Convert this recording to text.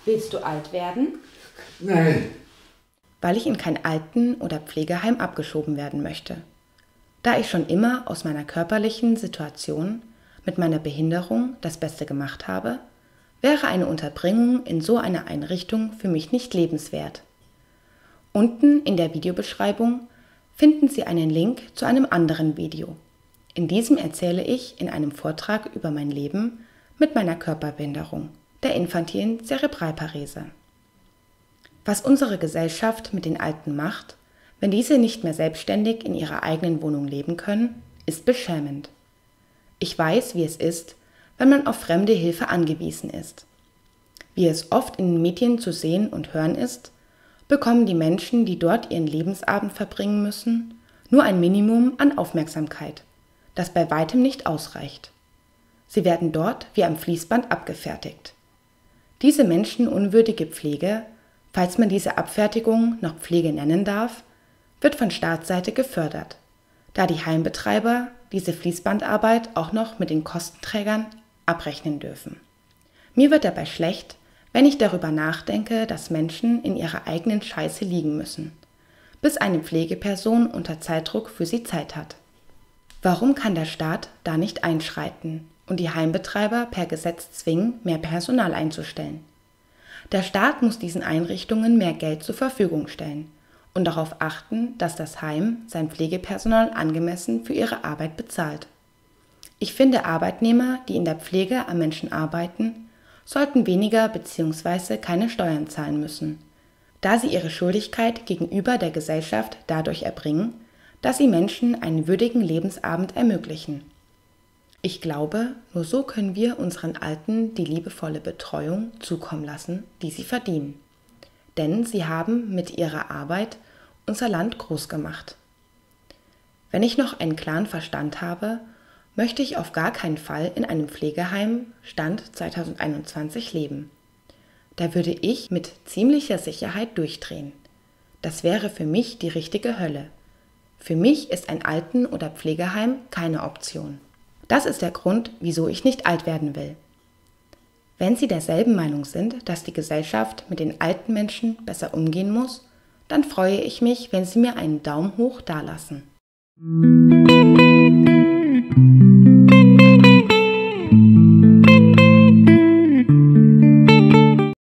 Willst du alt werden? Nein. Weil ich in kein Alten- oder Pflegeheim abgeschoben werden möchte. Da ich schon immer aus meiner körperlichen Situation mit meiner Behinderung das Beste gemacht habe, wäre eine Unterbringung in so einer Einrichtung für mich nicht lebenswert. Unten in der Videobeschreibung finden Sie einen Link zu einem anderen Video. In diesem erzähle ich in einem Vortrag über mein Leben mit meiner Körperbehinderung, der infantilen Zerebralparese. Was unsere Gesellschaft mit den Alten macht, wenn diese nicht mehr selbstständig in ihrer eigenen Wohnung leben können, ist beschämend. Ich weiß, wie es ist, wenn man auf fremde Hilfe angewiesen ist. Wie es oft in den Medien zu sehen und hören ist, bekommen die Menschen, die dort ihren Lebensabend verbringen müssen, nur ein Minimum an Aufmerksamkeit, das bei weitem nicht ausreicht. Sie werden dort wie am Fließband abgefertigt. Diese menschenunwürdige Pflege, falls man diese Abfertigung noch Pflege nennen darf, wird von Staatsseite gefördert, da die Heimbetreiber diese Fließbandarbeit auch noch mit den Kostenträgern abrechnen dürfen. Mir wird dabei schlecht, wenn ich darüber nachdenke, dass Menschen in ihrer eigenen Scheiße liegen müssen, bis eine Pflegeperson unter Zeitdruck für sie Zeit hat. Warum kann der Staat da nicht einschreiten und die Heimbetreiber per Gesetz zwingen, mehr Personal einzustellen? Der Staat muss diesen Einrichtungen mehr Geld zur Verfügung stellen und darauf achten, dass das Heim sein Pflegepersonal angemessen für ihre Arbeit bezahlt. Ich finde, Arbeitnehmer, die in der Pflege am Menschen arbeiten, sollten weniger bzw. keine Steuern zahlen müssen, da sie ihre Schuldigkeit gegenüber der Gesellschaft dadurch erbringen, dass sie Menschen einen würdigen Lebensabend ermöglichen. Ich glaube, nur so können wir unseren Alten die liebevolle Betreuung zukommen lassen, die sie verdienen. Denn sie haben mit ihrer Arbeit unser Land groß gemacht. Wenn ich noch einen klaren Verstand habe, möchte ich auf gar keinen Fall in einem Pflegeheim Stand 2021 leben. Da würde ich mit ziemlicher Sicherheit durchdrehen. Das wäre für mich die richtige Hölle. Für mich ist ein Alten- oder Pflegeheim keine Option. Das ist der Grund, wieso ich nicht alt werden will. Wenn Sie derselben Meinung sind, dass die Gesellschaft mit den alten Menschen besser umgehen muss, dann freue ich mich, wenn Sie mir einen Daumen hoch dalassen.